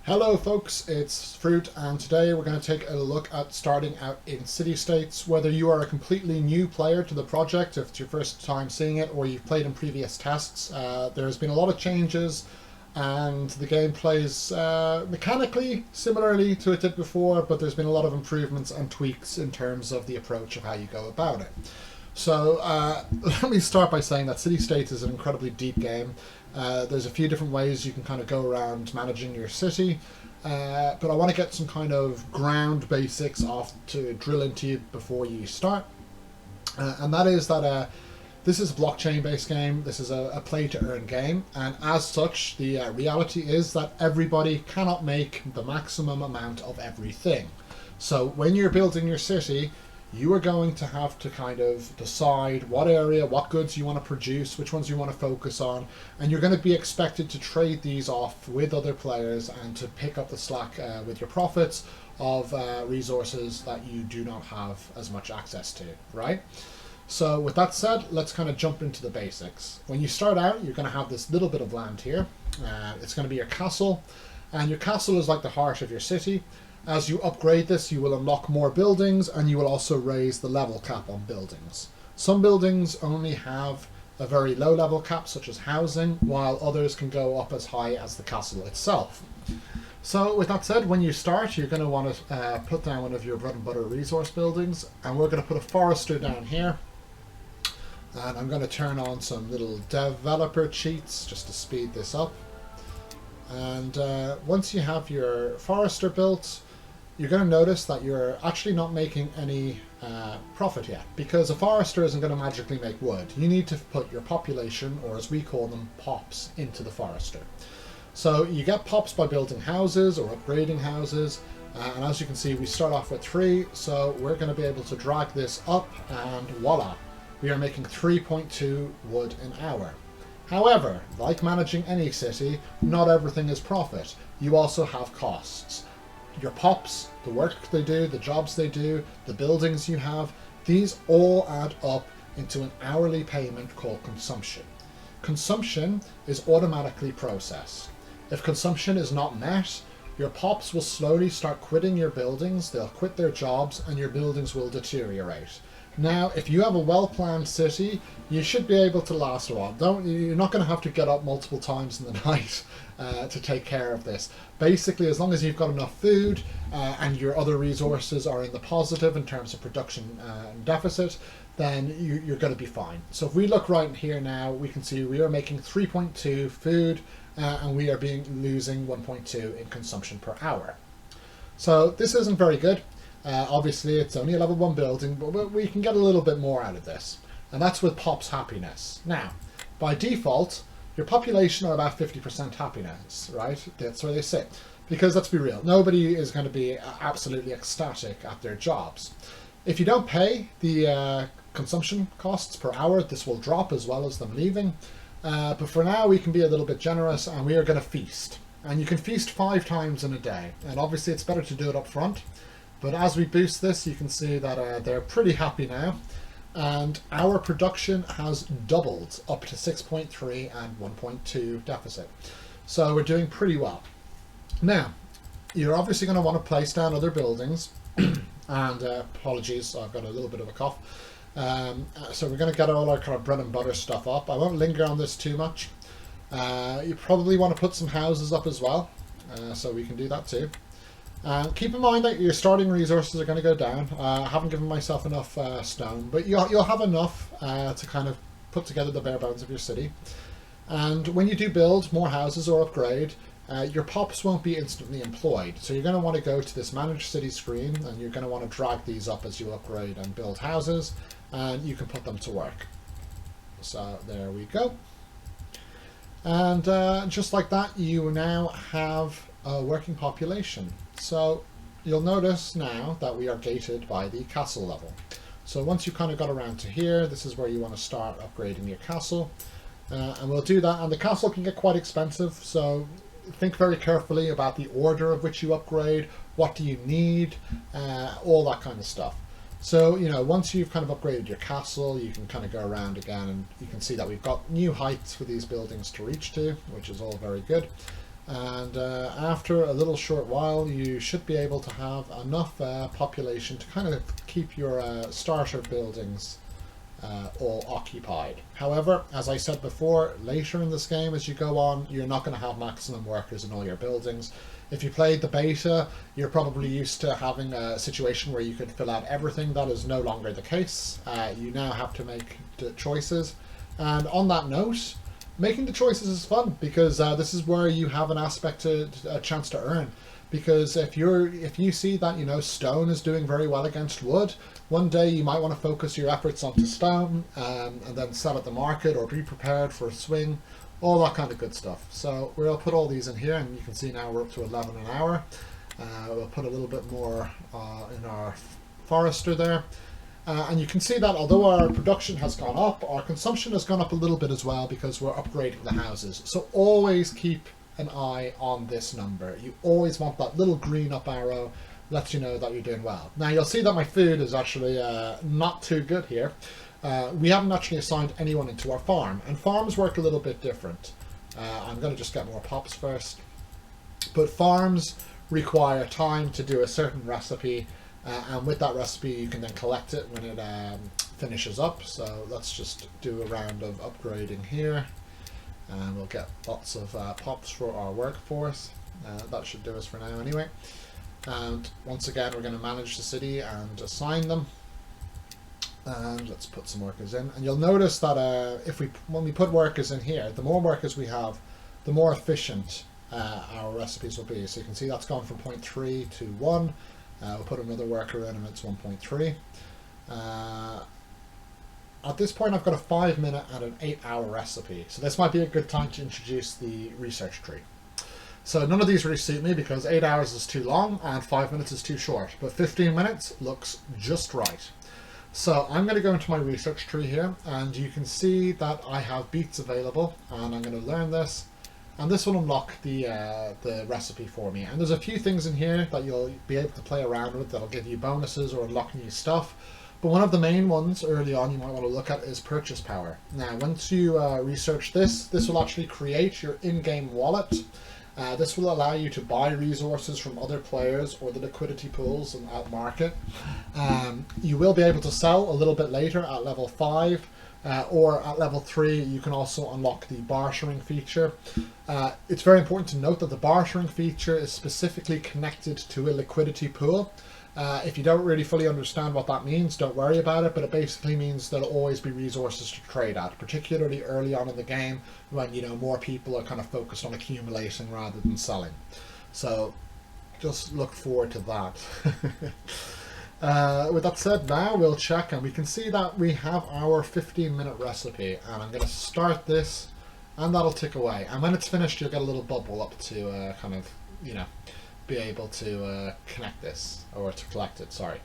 Hello folks, it's Fruit, and today we're going to take a look at starting out in CityStates. Whether you are a completely new player to the project, if it's your first time seeing it, or you've played in previous tests, there's been a lot of changes and the game plays mechanically similarly to it did before, but there's been a lot of improvements and tweaks in terms of the approach of how you go about it. So let me start by saying that CityStates is an incredibly deep game. There's a few different ways you can kind of go around managing your city, but I want to get some kind of ground basics off to drill into you before you start. And that is that this is a blockchain-based game. This is a play-to-earn game, and as such, the reality is that everybody cannot make the maximum amount of everything. So when you're building your city, you are going to have to kind of decide what area, what goods you want to produce, which ones you want to focus on, and you're going to be expected to trade these off with other players and to pick up the slack with your profits of resources that you do not have as much access to, right? So with that said, let's kind of jump into the basics. When you start out, you're going to have this little bit of land here. It's going to be your castle, and your castle is like the heart of your city. As you upgrade this, you will unlock more buildings, and you will also raise the level cap on buildings. Some buildings only have a very low level cap, such as housing, while others can go up as high as the castle itself. So with that said, when you start, you're going to want to put down one of your bread and butter resource buildings, and we're going to put a forester down here. And I'm going to turn on some little developer cheats just to speed this up. And once you have your forester built, you're going to notice that you're actually not making any profit yet, because a forester isn't going to magically make wood. You need to put your population, or as we call them, pops, into the forester. So you get pops by building houses or upgrading houses, and as you can see, we start off with 3, so we're going to be able to drag this up, and voila, we are making 3.2 wood an hour. However, like managing any city, not everything is profit. You also have costs. Your pops, the work they do, the jobs they do, the buildings you have, these all add up into an hourly payment called consumption. Consumption is automatically processed. If consumption is not met, your pops will slowly start quitting your buildings, they'll quit their jobs, and your buildings will deteriorate. Now, if you have a well-planned city, you should be able to last a while. You're not going to have to get up multiple times in the night to take care of this. Basically, as long as you've got enough food and your other resources are in the positive in terms of production deficit, then you're going to be fine. So if we look right here now, we can see we are making 3.2 food and we are losing 1.2 in consumption per hour. So this isn't very good. Obviously, it's only a level 1 building, but we can get a little bit more out of this. And that's with Pop's happiness. Now, by default, your population are about 50% happiness, right? That's where they sit. Because let's be real, nobody is going to be absolutely ecstatic at their jobs. If you don't pay the consumption costs per hour, this will drop as well as them leaving. But for now, we can be a little bit generous, and we are going to feast. And you can feast 5 times in a day. And obviously, it's better to do it up front. But as we boost this, you can see that they're pretty happy now. And our production has doubled up to 6.3 and 1.2 deficit. So we're doing pretty well. Now, you're obviously going to want to place down other buildings. And apologies, I've got a little bit of a cough. So we're going to get all our kind of bread and butter stuff up. I won't linger on this too much. You probably want to put some houses up as well. So we can do that too. Keep in mind that your starting resources are going to go down. I haven't given myself enough stone, but you'll have enough to kind of put together the bare bones of your city. And when you do build more houses or upgrade, your pops won't be instantly employed. So you're going to want to go to this Manage City screen, and you're going to want to drag these up as you upgrade and build houses, and you can put them to work. So there we go. And just like that, you now have a working population. So you'll notice now that we are gated by the castle level. So once you've kind of got around to here, this is where you want to start upgrading your castle. And we'll do that. And the castle can get quite expensive. So think very carefully about the order of which you upgrade. What do you need? All that kind of stuff. So, you know, once you've kind of upgraded your castle, you can kind of go around again and you can see that we've got new heights for these buildings to reach to, which is all very good. And after a little short while, you should be able to have enough population to kind of keep your starter buildings all occupied. However, as I said before, later in this game as you go on, you're not going to have maximum workers in all your buildings. If you played the beta, you're probably used to having a situation where you could fill out everything. That is no longer the case. You now have to make the choices. And on that note, making the choices is fun, because this is where you have an aspect to a chance to earn. Because if you see that, you know, stone is doing very well against wood, one day you might want to focus your efforts onto stone and then sell at the market or be prepared for a swing, all that kind of good stuff. So we'll put all these in here, and you can see now we're up to 11 an hour. We'll put a little bit more in our forester there. And you can see that although our production has gone up, our consumption has gone up a little bit as well, because we're upgrading the houses. So always keep an eye on this number. You always want that little green up arrow, lets you know that you're doing well. Now you'll see that my food is actually not too good here. We haven't actually assigned anyone into our farm, and farms work a little bit different. I'm going to just get more pops first. But farms require time to do a certain recipe, and with that recipe you can then collect it when it finishes up. So let's just do a round of upgrading here, and we'll get lots of pops for our workforce. That should do us for now anyway. And once again, we're going to manage the city and assign them. And let's put some workers in. And you'll notice that when we put workers in here, the more workers we have, the more efficient our recipes will be. So you can see that's gone from 0.3 to 1. We'll put another worker in and it's 1.3. At this point, I've got a 5-minute and an 8-hour recipe. So this might be a good time to introduce the research tree. So none of these really suit me, because 8 hours is too long and 5 minutes is too short. But 15 minutes looks just right. So I'm going to go into my research tree here, and you can see that I have beets available, and I'm going to learn this. And this will unlock the recipe for me. And there's a few things in here that you'll be able to play around with that'll give you bonuses or unlock new stuff. But one of the main ones early on you might want to look at is purchase power. Now, once you research this will actually create your in-game wallet. This will allow you to buy resources from other players or the liquidity pools at market. You will be able to sell a little bit later at level 5, or at level 3 you can also unlock the bartering feature. It's very important to note that the bartering feature is specifically connected to a liquidity pool. If you don't really fully understand what that means, don't worry about it, but it basically means there'll always be resources to trade at, particularly early on in the game when, you know, more people are kind of focused on accumulating rather than selling. So just look forward to that. With that said, now we'll check, and we can see that we have our 15-minute recipe, and I'm going to start this, and that'll tick away. And when it's finished, you'll get a little bubble up to kind of, you know, be able to connect this, or to collect it, sorry.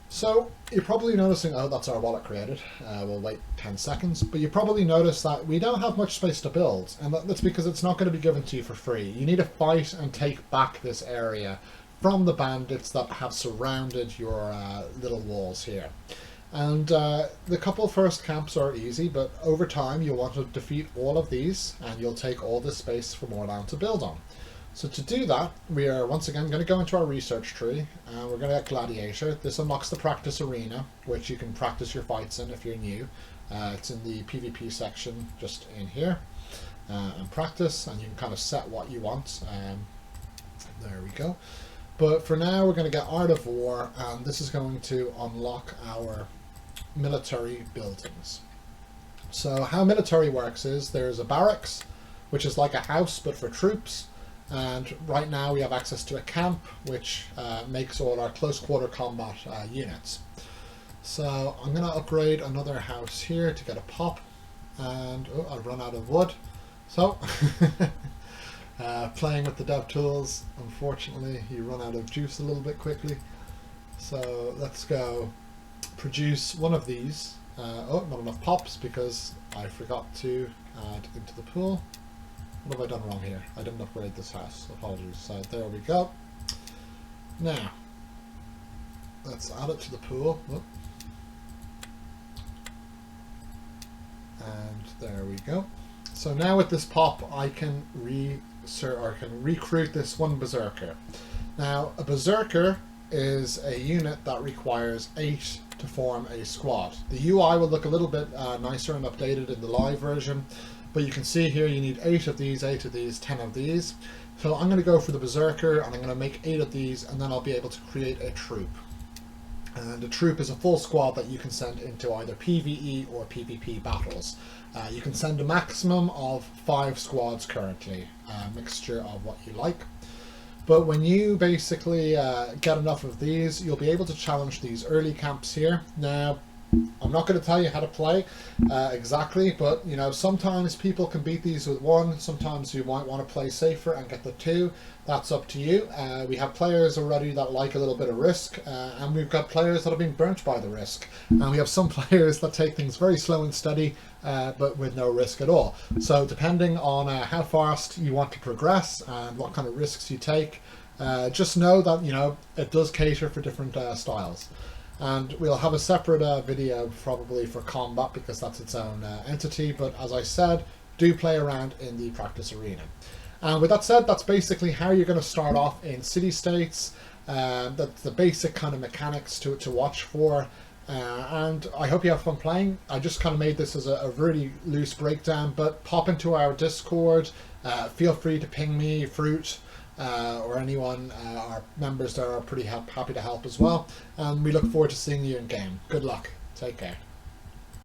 So you're probably noticing, oh, that's our wallet created. We'll wait 10 seconds, but you probably notice that we don't have much space to build, and that's because it's not going to be given to you for free. You need to fight and take back this area from the bandits that have surrounded your little walls here. And the couple first camps are easy, but over time you'll want to defeat all of these, and you'll take all this space for more land to build on. So to do that, we are once again going to go into our research tree, and we're going to get Gladiator. This unlocks the practice arena, which you can practice your fights in if you're new. It's in the PvP section just in here, and practice, and you can kind of set what you want. There we go. But for now, we're going to get Art of War, and this is going to unlock our military buildings. So how military works is there's a barracks, which is like a house but for troops. And right now we have access to a camp, which makes all our close quarter combat units. So I'm going to upgrade another house here to get a pop, and oh, I've run out of wood. So playing with the dev tools, unfortunately you run out of juice a little bit quickly. So let's go produce one of these. Oh, not enough pops because I forgot to add into the pool. What have I done wrong here? I didn't upgrade this house. Apologies. So there we go. Now, let's add it to the pool. Oh. And there we go. So now with this pop, I can can recruit this one berserker. Now, a berserker is a unit that requires 8 to form a squad. The UI will look a little bit nicer and updated in the live version, but you can see here you need 8 of these, 8 of these, 10 of these. So I'm going to go for the berserker, and I'm going to make 8 of these, and then I'll be able to create a troop. And a troop is a full squad that you can send into either PvE or PvP battles. You can send a maximum of 5 squads currently, a mixture of what you like. But when you basically get enough of these, you'll be able to challenge these early camps here. Now, I'm not going to tell you how to play exactly, but you know, sometimes people can beat these with 1. Sometimes you might want to play safer and get the 2. That's up to you. We have players already that like a little bit of risk, and we've got players that have been burnt by the risk. And we have some players that take things very slow and steady, but with no risk at all. So depending on how fast you want to progress and what kind of risks you take, just know that, you know, it does cater for different styles. And we'll have a separate video probably for combat, because that's its own entity. But as I said, do play around in the practice arena. And with that said, that's basically how you're going to start off in CityStates. That's the basic kind of mechanics to watch for. And I hope you have fun playing. I just kind of made this as a really loose breakdown, but pop into our Discord. Feel free to ping me, Fruit, or anyone, our members there are pretty happy to help as well. And we look forward to seeing you in game. Good luck. Take care.